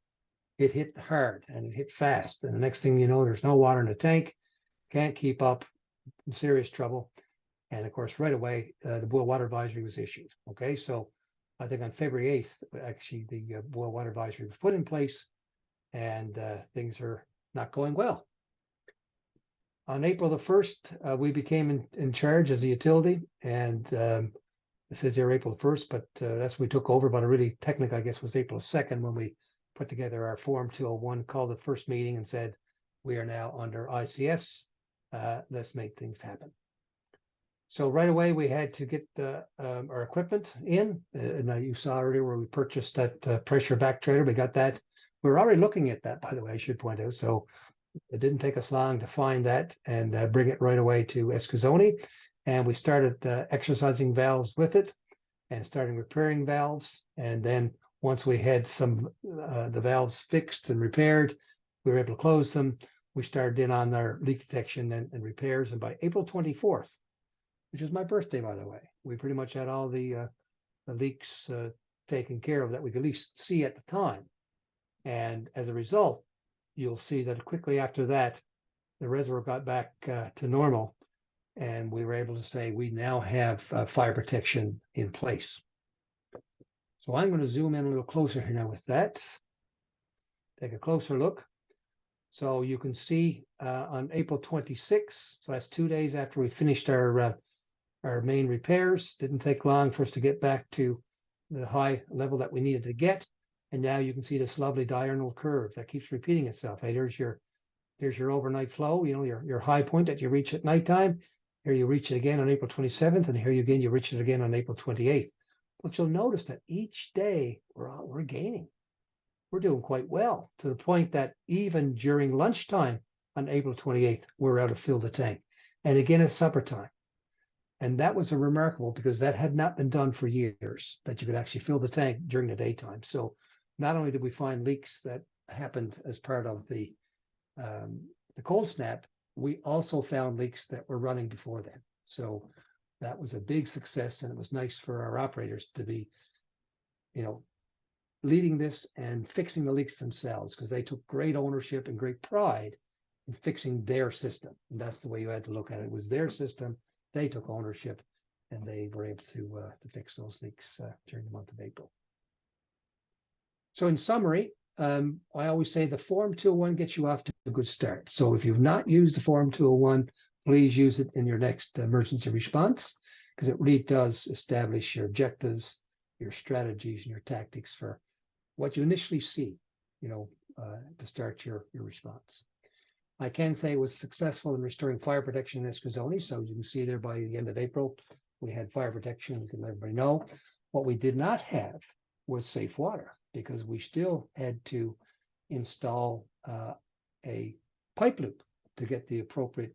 it hit hard and it hit fast. And the next thing you know, there's no water in the tank, can't keep up, in serious trouble. And of course, right away, the boil water advisory was issued. Okay, so I think on February 8th, actually, the boil water advisory was put in place, and things are not going well. On April the 1st, we became in charge as a utility, and it says here April 1st, but that's when we took over, but really technically, I guess, was April 2nd when we put together our Form 201, called the first meeting and said, we are now under ICS, let's make things happen. So right away, we had to get our equipment in, and you saw earlier where we purchased that pressure backtrader. We got that. We were already looking at that, by the way, I should point out. So it didn't take us long to find that and bring it right away to Eskasoni. And we started exercising valves with it and starting repairing valves. And then once we had some the valves fixed and repaired, we were able to close them. We started in on our leak detection and repairs. And by April 24th, which is my birthday, by the way, we pretty much had all the leaks taken care of that we could at least see at the time. And as a result, you'll see that quickly after that, the reservoir got back to normal, and we were able to say we now have fire protection in place. So I'm going to zoom in a little closer here now with that. Take a closer look. So you can see on April 26th, so that's 2 days after we finished our main repairs. Didn't take long for us to get back to the high level that we needed to get. And now you can see this lovely diurnal curve that keeps repeating itself. Hey, there's your overnight flow, you know, your high point that you reach at nighttime. Here you reach it again on April 27th, and here you reach it again on April 28th. But you'll notice that each day we're gaining. We're doing quite well, to the point that even during lunchtime on April 28th, we're able to fill the tank. And again, it's supper time. And that was a remarkable, because that had not been done for years, that you could actually fill the tank during the daytime. So not only did we find leaks that happened as part of the cold snap, we also found leaks that were running before then. So that was a big success, and it was nice for our operators to be, you know, leading this and fixing the leaks themselves, because they took great ownership and great pride in fixing their system. And that's the way you had to look at it. It was their system. They took ownership, and they were able to fix those leaks during the month of April. So in summary, I always say the Form 201 gets you off to a good start. So if you've not used the Form 201, please use it in your next emergency response, because it really does establish your objectives, your strategies, and your tactics for what you initially see, to start your response. I can say it was successful in restoring fire protection in Eskasoni. So you can see there by the end of April, we had fire protection. We can let everybody know. What we did not have was safe water, because we still had to install a pipe loop to get the appropriate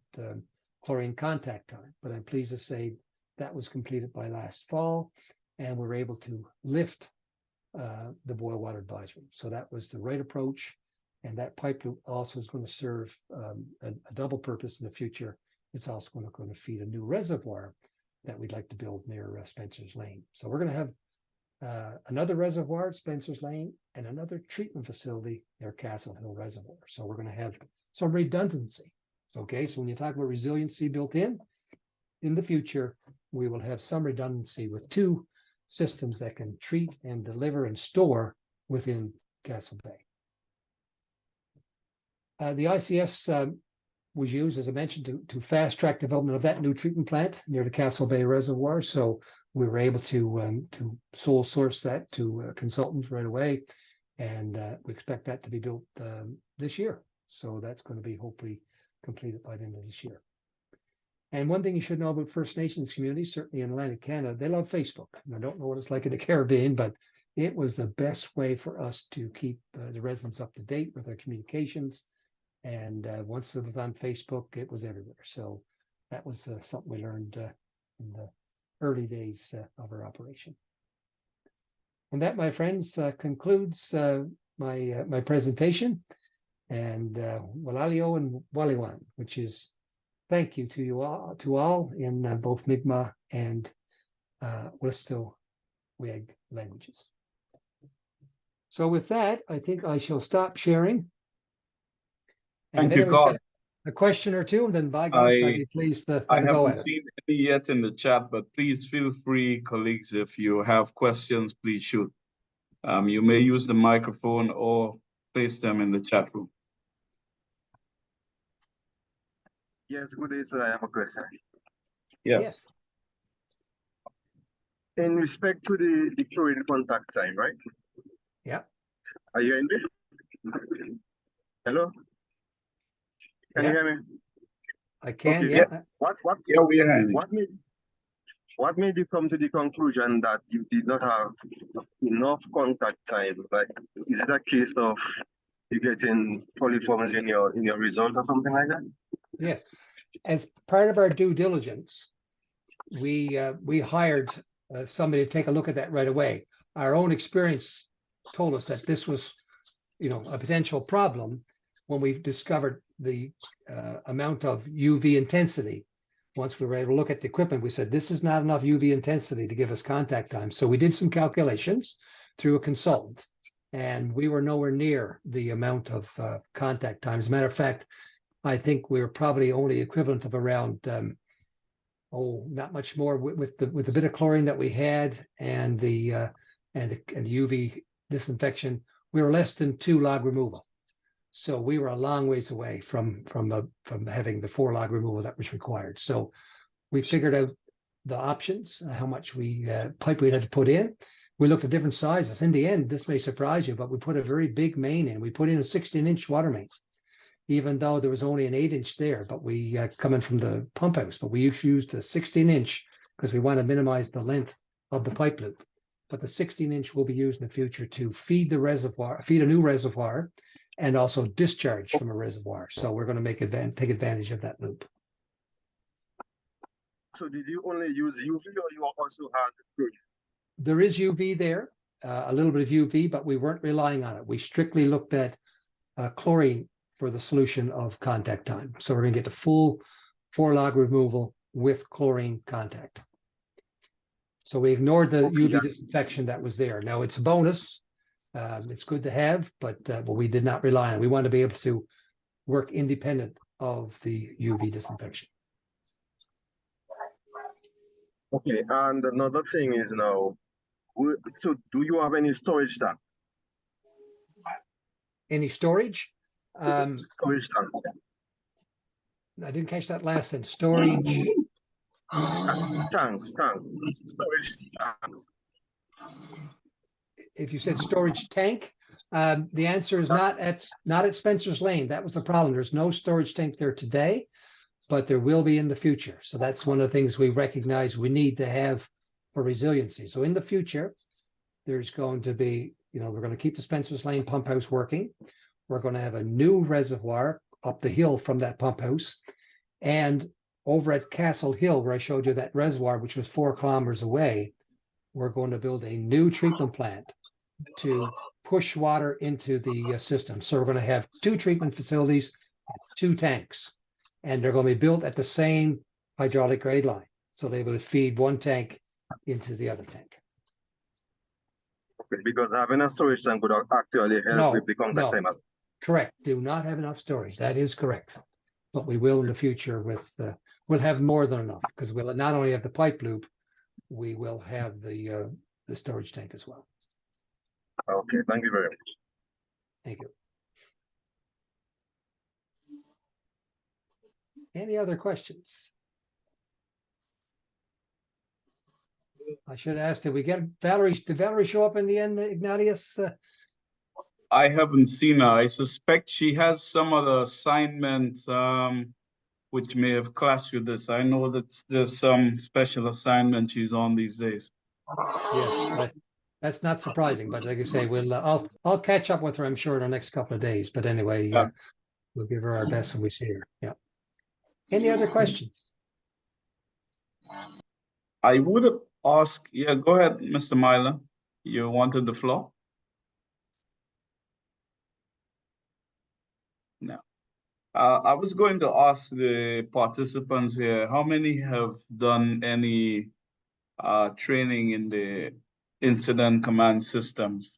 chlorine contact time. But I'm pleased to say that was completed by last fall, and we're able to lift the boil water advisory. So that was the right approach. And that pipe loop also is going to serve a double purpose in the future. It's also going to feed a new reservoir that we'd like to build near Spencer's Lane. So we're going to have another reservoir at Spencer's Lane and another treatment facility near Castle Hill Reservoir. So we're going to have some redundancy. Okay, so when you talk about resiliency built in the future, we will have some redundancy with two systems that can treat and deliver and store within Castle Bay. The ICS was used, as I mentioned, to fast track development of that new treatment plant near the Castle Bay Reservoir. So we were able to sole source that to consultants right away, and we expect that to be built this year. So that's going to be hopefully completed by the end of this year. And one thing you should know about First Nations communities, certainly in Atlantic Canada, they love Facebook. And I don't know what it's like in the Caribbean, but it was the best way for us to keep the residents up to date with our communications. And once it was on Facebook, it was everywhere. So that was something we learned in the early days of our operation. And that, my friends, concludes my presentation. And Walalio and Waliwan, which is thank you to you all in both Mi'kmaq and Wet'suwet'en languages. So with that, I think I shall stop sharing. And Thank if you, anyone's God. got a question or two, then by gosh, I'd be pleased to I have a go haven't at it. seen any yet in the chat, but please feel free, colleagues, if you have questions, please shoot. You may use the microphone or place them in the chat room. Yes, good day, sir. I have a question. Yes. In respect to the chlorine contact time, right? Yeah. Are you in there? Hello? Can you hear me? I can, okay. yeah. Yeah, we are hearing. What made you come to the conclusion that you did not have enough contact time? Like, is it a case of you getting polyforms in your results or something like that? Yes. As part of our due diligence, we hired somebody to take a look at that right away. Our own experience told us that this was, a potential problem when we discovered the amount of UV intensity. Once we were able to look at the equipment, we said, this is not enough UV intensity to give us contact time. So we did some calculations through a consultant, and we were nowhere near the amount of contact time. As a matter of fact, I think we were probably only equivalent of around, not much more with the bit of chlorine that we had and the UV disinfection. We were less than 2 log removal. So we were a long ways away from having the 4 log removal that was required. So we figured out the options, how much pipe we had to put in. We looked at different sizes. In the end, this may surprise you, but we put a very big main in. We put in a 16-inch water main, even though there was only an 8-inch there, but we coming from the pump house. But we used a 16-inch because we want to minimize the length of the pipe loop. But the 16-inch will be used in the future to feed the reservoir, feed a new reservoir, and also discharge from a reservoir. So we're going to take advantage of that loop. So did you only use UV or you also had chlorine? There is UV there, a little bit of UV, but we weren't relying on it. We strictly looked at chlorine for the solution of contact time. So we're going to get the full 4 log removal with chlorine contact. So we ignored the UV disinfection that was there. Now it's a bonus. It's good to have, but we did not rely on it. We want to be able to work independent of the UV disinfection. Okay, and another thing is now, so do you have any storage tank? any storage. Storage tank. I didn't catch that last sentence. Storage. Tanks. Storage tanks. If you said storage tank, the answer is not at Spencer's Lane. That was the problem. There's no storage tank there today, but there will be in the future. So that's one of the things we recognize we need to have for resiliency. So in the future, there's going to be, we're going to keep the Spencer's Lane pump house working. We're going to have a new reservoir up the hill from that pump house. And over at Castle Hill, where I showed you that reservoir, which was 4 kilometers away, we're going to build a new treatment plant to push water into the system. So we're going to have 2 treatment facilities, 2 tanks, and they're going to be built at the same hydraulic grade line. So they will feed one tank into the other tank. Okay, because having a storage tank would actually help with the contact time. Correct. Do not have enough storage. That is correct. But we will in the future with, we'll have more than enough, because we'll not only have the pipe loop, we will have the storage tank as well. Okay, thank you very much. Thank you. Any other questions? I should ask, did we get Valerie? Did Valerie show up in the end, Ignatius? I haven't seen her. I suspect she has some other assignment which may have clashed with this. I know that there's some special assignment she's on these days. Yes, that's not surprising, but like I say, I'll catch up with her, I'm sure, in the next couple of days. But anyway, Yeah. We'll give her our best when we see her. Yeah. Any other questions? I would have asked, yeah, go ahead, Mr. Myler. You wanted the floor? No. I was going to ask the participants here, how many have done any training in the incident command systems?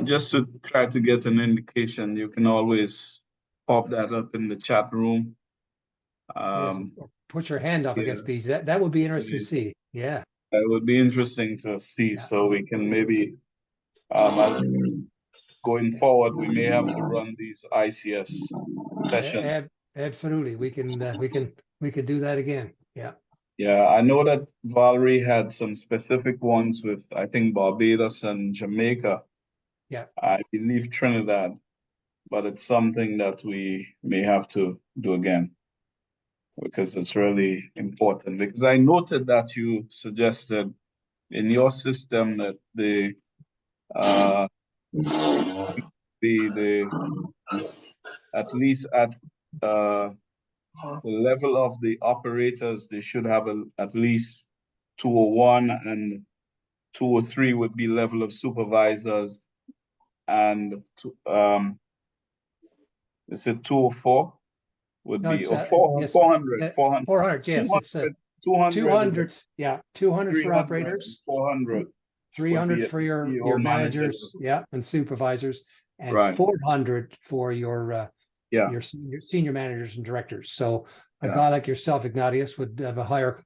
Just to try to get an indication, you can always pop that up in the chat room. Yes, put your hand up, I guess, please. That would be interesting to see. Yeah. That would be interesting to see, so we can maybe, as going forward, we may have to run these ICS sessions. Absolutely, we can do that again. Yeah. Yeah, I know that Valerie had some specific ones with, I think, Barbados and Jamaica. Yeah. I believe Trinidad, but it's something that we may have to do again, because it's really important. Because I noted that you suggested in your system that the at least at the level of the operators, they should have at least 201, and 203 would be level of supervisors, and is it 204 would be, or 400, 400, yes, it's 200, yeah, 200 for operators, 400, 300 for your managers, yeah, and supervisors, and right. 400 for your senior managers and directors. So a guy like yourself, Ignatius, would have a higher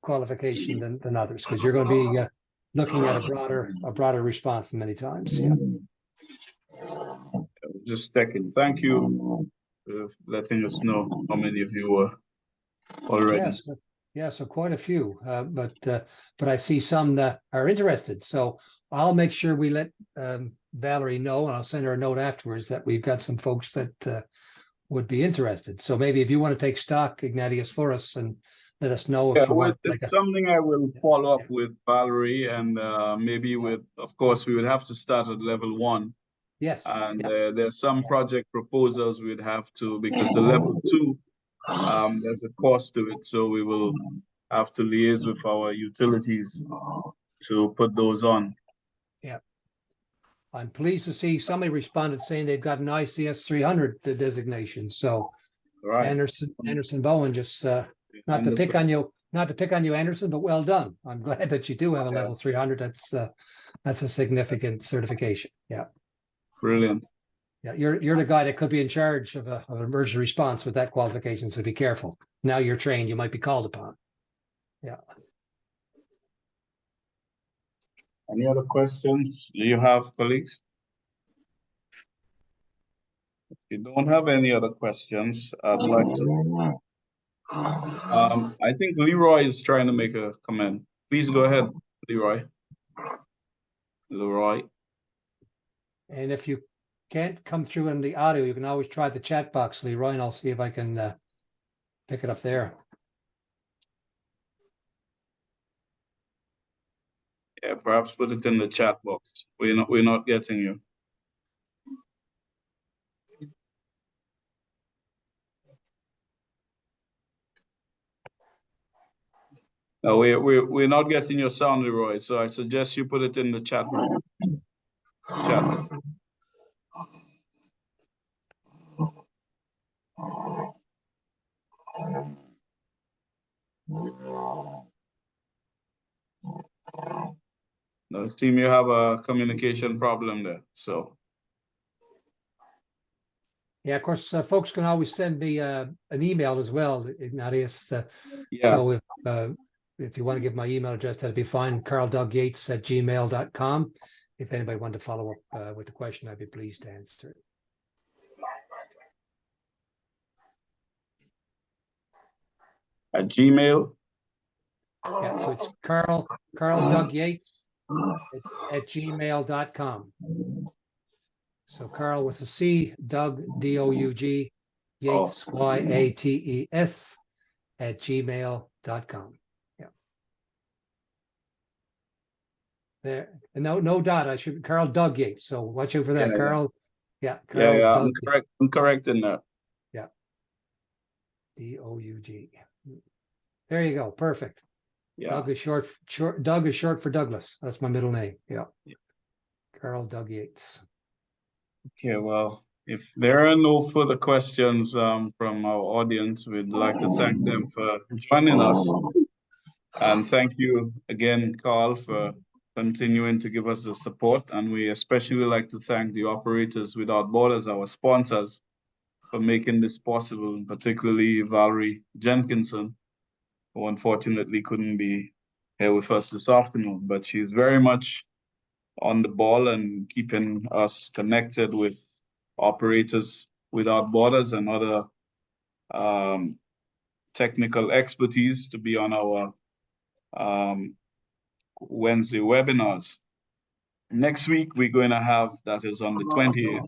qualification than others, because you're going to be looking at a broader response many times. Yeah. Just checking. Thank you for letting us know how many of you were already. Yes, yeah, so quite a few, but I see some that are interested. So I'll make sure we let Valerie know, and I'll send her a note afterwards that we've got some folks that would be interested. So maybe if you want to take stock, Ignatius, for us and let us know if you want. It's something I will follow up with Valerie, and maybe with, of course, we would have to start at level 1. Yes. And there's some project proposals we'd have to, because the level 2, there's a cost to it. So we will have to liaise with our utilities to put those on. Yeah. I'm pleased to see somebody responded saying they've got an ICS 300 designation. So right. Anderson Bowen, just not to pick on you, Anderson, but well done. I'm glad that you do have a level 300. That's a significant certification. Yeah. Brilliant. Yeah, you're the guy that could be in charge of an emergency response with that qualification. So be careful. Now you're trained, you might be called upon. Yeah. Any other questions do you have, colleagues? you don't have any other questions, I'd like to. I think Leroy is trying to make a comment. Please go ahead, Leroy. Leroy. And if you can't come through in the audio, you can always try the chat box, Leroy, and I'll see if I can pick it up there. Yeah, perhaps put it in the chat box. We're not getting you. No, we're not getting your sound, Leroy. So I suggest you put it in the chat room. Chat. No, team, you have a communication problem there. So Yeah, of course, folks can always send me an email as well, Ignatius. yeah. So if you want to give my email address, that'd be fine. carldugyates@gmail.com. If anybody wanted to follow up with the question, I'd be pleased to answer it. At Gmail. Yeah, so it's Carl Doug Yates at gmail.com. So Carl with a C, Doug, D-O-U-G, Yates, Y-A-T-E-S at gmail.com. Yeah. There, and no dot. I should Carl Doug Yates. So watch out for that. Yeah, Carl. Yeah, Carl yeah. Doug. I'm correct in that. Yeah. D-O-U-G. There you go. Perfect. Yeah. Doug is short. Doug is short for Douglas. That's my middle name. Yeah. Carl Doug Yates. Okay, well, if there are no further questions from our audience, we'd like to thank them for joining us. And thank you again, Carl, for continuing to give us the support. And we especially like to thank the Operators Without Borders, our sponsors, for making this possible, and particularly Valerie Jenkinson, who unfortunately couldn't be here with us this afternoon, but she's very much on the ball and keeping us connected with Operators Without Borders and other technical expertise to be on our Wednesday webinars. Next week, we're going to have, that is on the 28th,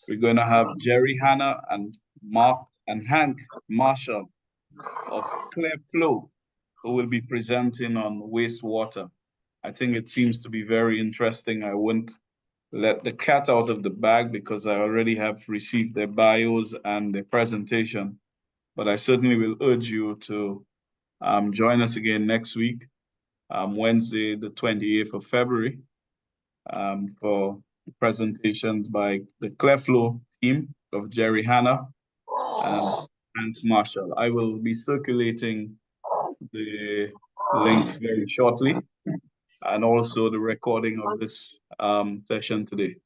we're going to have Jerry Hanna and Mark and Hank Marshall of Clear Flow, who will be presenting on wastewater. I think it seems to be very interesting. I wouldn't let the cat out of the bag because I already have received their bios and their presentation, but I certainly will urge you to join us again next week, Wednesday, the 28th of February, for presentations by the Cleflo team of Jerry Hanna and Hank Marshall. I will be circulating the links very shortly, and also the recording of this session today.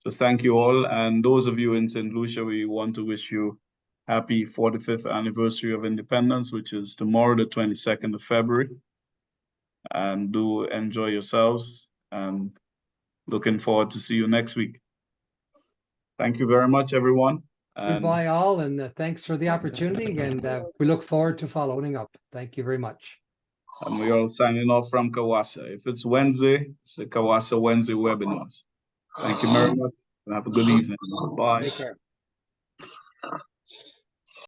So thank you all. And those of you in St. Lucia, we want to wish you happy 45th anniversary of independence, which is tomorrow, the 22nd of February. And do enjoy yourselves, and looking forward to see you next week. Thank you very much, everyone. And goodbye all, and thanks for the opportunity, and we look forward to following up. Thank you very much. And we're all signing off from CAWASA. If it's Wednesday, it's the CAWASA Wednesday webinars. Thank you very much, and have a good evening. Bye. Take care.